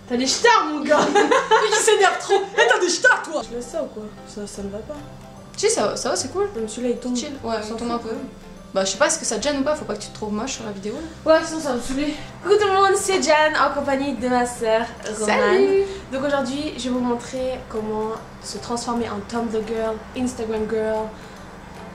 T'as des stars, mon gars. Mais qui s'énerve trop. Eh, t'as des stars, toi. Je laisse ça ou quoi? Ça ne va pas. Si, ça va, c'est cool. Celui-là, il tombe. Chill. Ouais, il tombe un peu. Bah, je sais pas, est-ce que ça te gêne ou pas? Faut pas que tu te trouves moche sur la vidéo. Ouais, sinon ça va me saouler. Coucou tout le monde, c'est Jan en compagnie de ma sœur Romane. Salut. Donc aujourd'hui, je vais vous montrer comment se transformer en Tumblr girl, Instagram girl,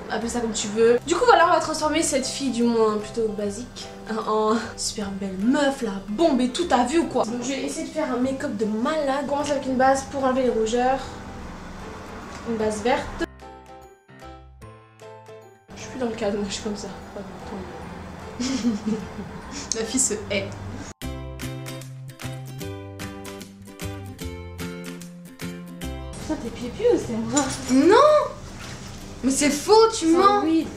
appelle ça comme tu veux. Du coup voilà, on va transformer cette fille du moins plutôt basique en super belle meuf, la bombe et tout, t'as vu ou quoi? Donc je vais essayer de faire un make-up de malade. On commence avec une base pour enlever les rougeurs. Une base verte. Je suis plus dans le cadre, moi je suis comme ça. La fille se hait. Putain, t'es pieds ou c'est moi? Non. Mais c'est faux, tu mens. Weed.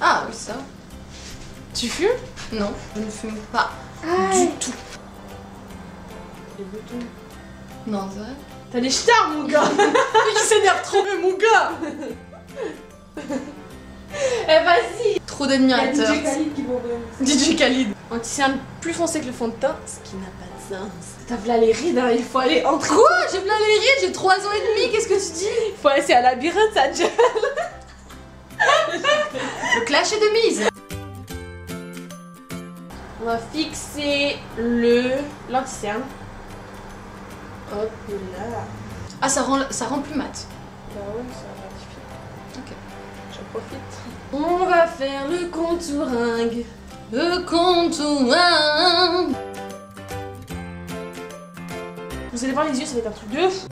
Ah oui, ça. Tu fumes? Non, je ne fume pas Du du tout. Les boutons. Non, c'est vrai. T'as des stars, mon gars. Mais qui s'énerve trop, mais mon gars. Eh vas-y. Trop d'admirateurs. DJ Khalid qui m'envoie. DJ Khalid. Anti-cerne plus foncé que le fond de teint, ce qui n'a pas de sens. T'as là les rides, hein, il faut aller entre. Quoi? J'ai plein les rides, j'ai 3 ans et demi, qu'est-ce que tu dis? Il faut aller, c'est un labyrinthe, ça gèle. Le clash est de mise. On va fixer l'anti-cerne. Hop là. Ah, ça rend plus mat. Bah ouais, ça va ratifie. Ok. J'en profite. On va faire le contouring. Le contouring. Vous allez voir les yeux, ça va être un truc de fou.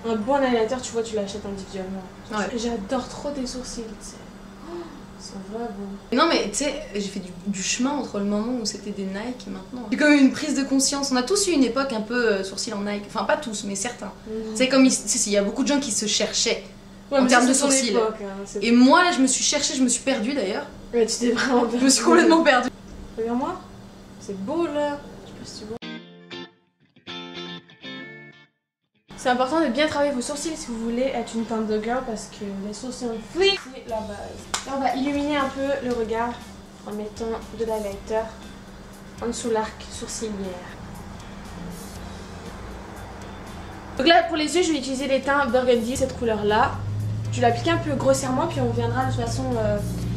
Un bon highlighter, tu vois, tu l'achètes individuellement. Ouais. J'adore trop tes sourcils, tu sais. Oh, ils sont vraiment beaux. Non mais tu sais, j'ai fait du chemin entre le moment où c'était des Nike et maintenant. J'ai quand même une prise de conscience. On a tous eu une époque un peu sourcils en Nike. Enfin pas tous, mais certains. Tu sais, comme il y a beaucoup de gens qui se cherchaient en termes de sourcils. Hein, et moi là, je me suis cherchée, je me suis perdue d'ailleurs. Ouais, tu t'es vraiment perdue. Je me suis complètement perdue. Regarde-moi. C'est beau là. Je sais pas si tu vois. C'est important de bien travailler vos sourcils si vous voulez être une Tumblr girl parce que les sourcils en flic, c'est la base. Là, on va illuminer un peu le regard en mettant de l'highlighter en dessous l'arc sourcilière. Donc là, pour les yeux, je vais utiliser les teints burgundy, cette couleur-là. Je vais l'appliquer un peu grossièrement, puis on viendra de toute façon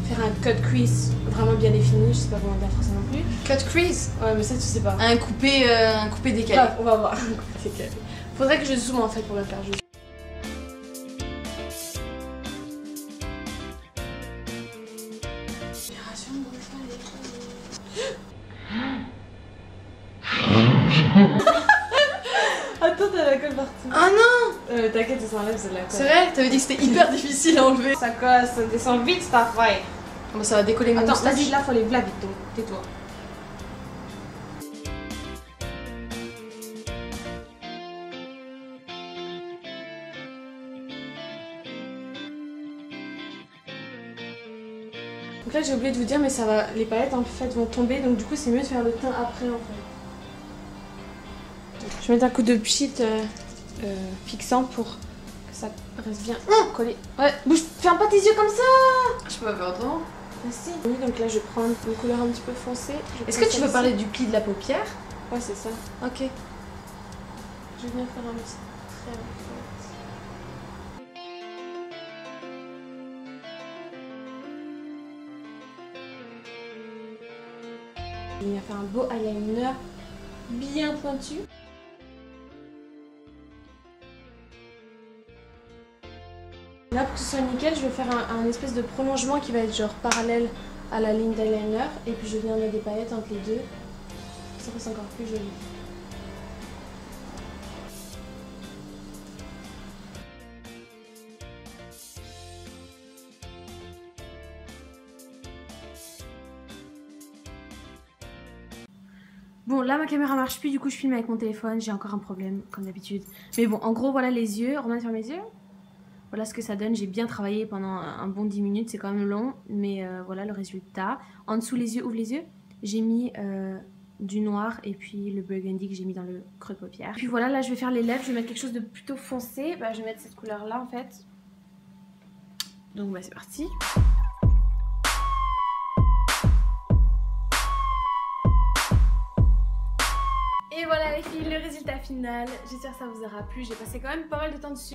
faire un cut crease vraiment bien défini. Je sais pas comment dire en français non plus. Cut crease. Ouais, mais ça, tu sais pas. Un coupé décalé. Bref, on va voir. Un coupé décalé. Faudrait que je zoome en fait pour le faire juste. Attends, t'as la colle partout. Ah non. T'inquiète, ça s'enlève, c'est de la colle. C'est vrai? T'avais dit que c'était hyper difficile à enlever. Ça colle, ça descend vite cette affaire. Bon, ça va décoller mon Attends, moustache. vas-y, là, faut aller vite, donc tais-toi. Donc là j'ai oublié de vous dire mais ça va, les palettes en fait vont tomber donc du coup c'est mieux de faire le teint après en fait. Je vais mettre un coup de pchit fixant pour que ça reste bien collé. Ouais, bouge, ferme pas tes yeux comme ça. Je peux pas faire autrement. Merci. Donc là je vais prendre une couleur un petit peu foncée. Est-ce que tu veux parler du pli de la paupière? Ouais c'est ça. Ok. Je vais bien faire un petit trait en fait. Je vais venir faire un beau eyeliner bien pointu. Là pour que ce soit nickel, je vais faire un espèce de prolongement qui va être genre parallèle à la ligne d'eyeliner et puis je viens mettre des paillettes entre les deux. Ça reste encore plus joli. Bon là ma caméra marche plus, du coup je filme avec mon téléphone, j'ai encore un problème comme d'habitude. Mais bon en gros voilà les yeux, Romane sur mes yeux. Voilà ce que ça donne, j'ai bien travaillé pendant un bon 10 minutes, c'est quand même long. Mais voilà le résultat. En dessous les yeux, ouvre les yeux. J'ai mis du noir et puis le burgundy que j'ai mis dans le creux de paupière. Puis voilà, là je vais faire les lèvres, je vais mettre quelque chose de plutôt foncé. Bah, je vais mettre cette couleur là en fait. Donc bah c'est parti. Et voilà les filles, le résultat final. J'espère que ça vous aura plu. J'ai passé quand même pas mal de temps dessus.